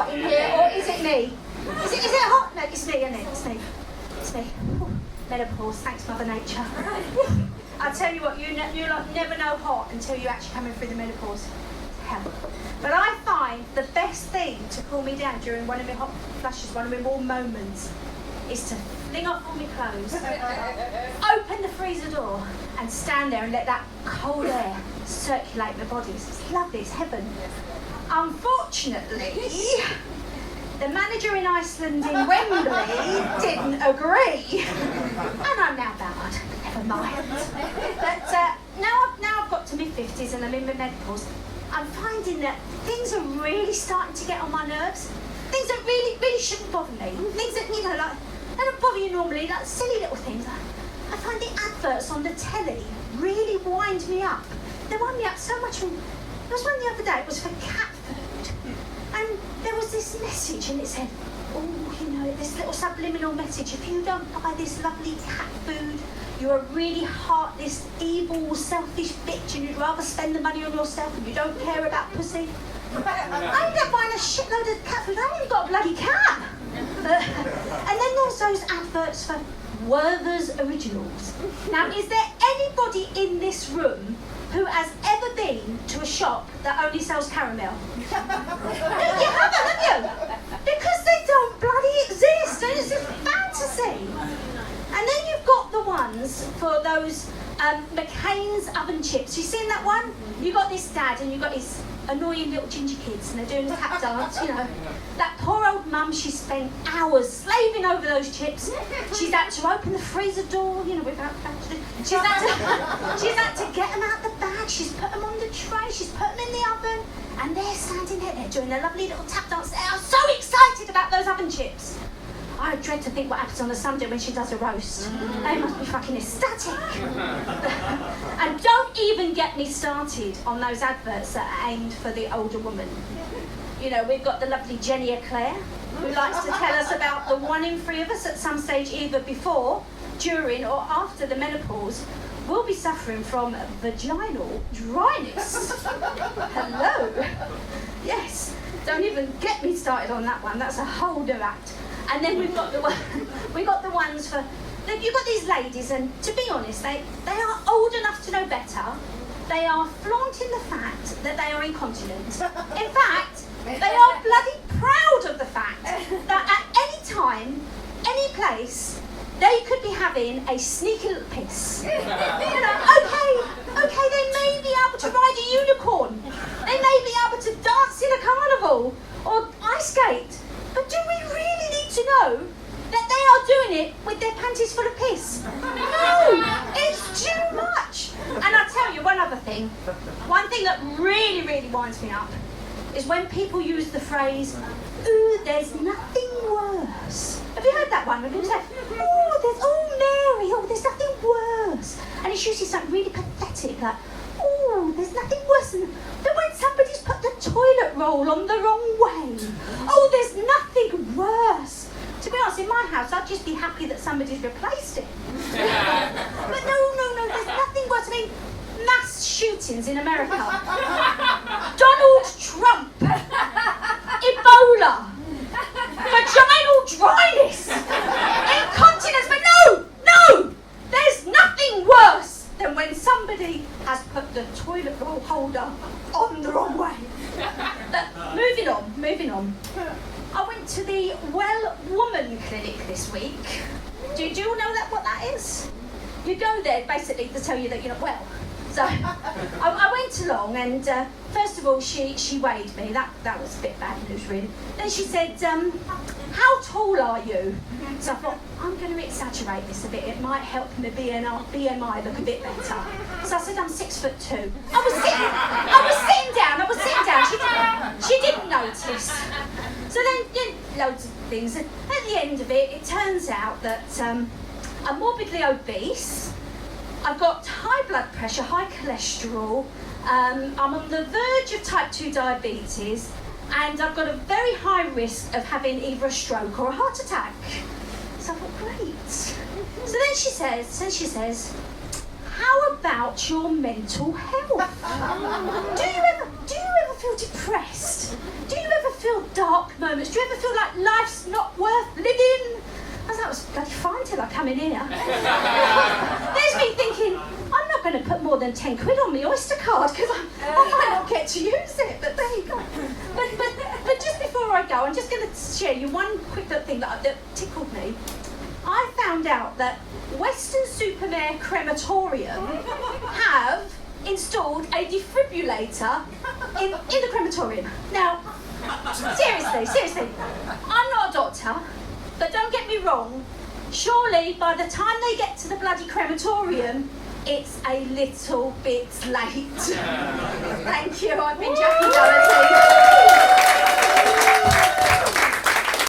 hot in here, or is it me? Is it hot? No, it's me, isn't it? It's me. Ooh, menopause, thanks Mother Nature. I'll tell you what, you never know hot until you're actually coming through the menopause. Hell. But I find the best thing to cool me down during one of my hot flushes, one of my warm moments, is to fling off all my clothes, open the freezer door, and stand there and let that cold air circulate my body. It's lovely, it's heaven. Unfortunately, the manager in Iceland in Wembley didn't agree, and I'm now bad. Never mind. But now I've got to mid-50s and I'm in my menopause. I'm finding that things are really starting to get on my nerves. Things that really shouldn't bother me. Things that, like, they don't bother you normally, like silly little things. I find the adverts on the telly really wind me up. They wind me up so much. There was one the other day, it was for cat food. And there was this message and it said, this little subliminal message, if you don't buy this lovely cat food, you're a really heartless, evil, selfish bitch and you'd rather spend the money on yourself and you don't care about pussy. I ended up buying a shitload of cat food. I haven't even got a bloody cat. And then there's those adverts for Werther's Originals. Now, is there anybody in this room who has ever been to a shop that only sells caramel? You haven't, have you? Because they don't bloody exist. And it's a fantasy. And then you've got the ones for those McCain's oven chips. You seen that one? You got this dad and you got his annoying little ginger kids and they're doing the tap dance, That poor old mum, she spent hours slaving over those chips. She's had to open the freezer door, without she's had to get them out the bag. She's put them on the tray. She's put them in the oven. And they're standing there, they're doing their lovely little tap dance. They are so excited about those oven chips. I dread to think what happens on a Sunday when she does a roast. They must be fucking ecstatic. And don't even get me started on those adverts that are aimed for the older woman. We've got the lovely Jenny Eclair, who likes to tell us about the 1 in 3 of us at some stage, either before, during, or after the menopause, will be suffering from vaginal dryness. Hello. Yes. Don't even get me started on that one. That's a whole new act. And then we've got the ones for. You've got these ladies, and to be honest, they are old enough to know better. They are flaunting the fact that they are incontinent. In fact, they are bloody proud of the fact that at any time, any place, they could be having a sneaky little piss. Okay, they may be able to ride a unicorn. They may be able to dance in a carnival or ice skate. But do we really need to know that they are doing it with their panties full of piss? No, it's too much. And I'll tell you one other thing. One thing that really, really winds me up is when people use the phrase, "Ooh, there's nothing worse." Have you heard that one? When people say, Mary, there's nothing worse. And it's usually something really pathetic, like, "Oh, there's nothing worse than when somebody's put the toilet roll on the wrong way. Oh, there's nothing worse." To be honest, in my house, I'd just be happy that somebody's replaced it. But no, there's nothing worse. I mean, mass shootings in America. Donald Trump. Ebola. Vaginal dryness. Incontinence. But no! There's nothing worse than when somebody has put the toilet roll holder on the wrong way. But moving on. I went to the Well Woman Clinic this week. Do you all know what that is? You go there basically to tell you that you're not well. So I went along and first of all she weighed me. That was a bit bad news really. Then she said, "How tall are you?" So I thought, I'm going to exaggerate this a bit. It might help my BMI look a bit better. So I said, "I'm 6'2". I was sitting down. She didn't notice. So then loads of things. At the end of it, it turns out that I'm morbidly obese. I've got high blood pressure, high cholesterol. I'm on the verge of type 2 diabetes, and I've got a very high risk of having either a stroke or a heart attack. So I thought, great. So then she says, "How about your mental health? Do you ever feel depressed? Do you ever feel dark moments. Do you ever feel like life's not worth living? I was like, it was bloody fine till I come in here. There's me thinking, I'm not going to put more than 10 quid on my Oyster card because I might not get to use it, but there you go. But just before I go, I'm just going to share you one quick little thing that tickled me. I found out that Weston-super-Mare Crematorium have installed a defibrillator in the crematorium. Now, seriously, I'm not a doctor, but don't get me wrong, surely by the time they get to the bloody crematorium, it's a little bit late. Thank you, I've been Jackie Doherty.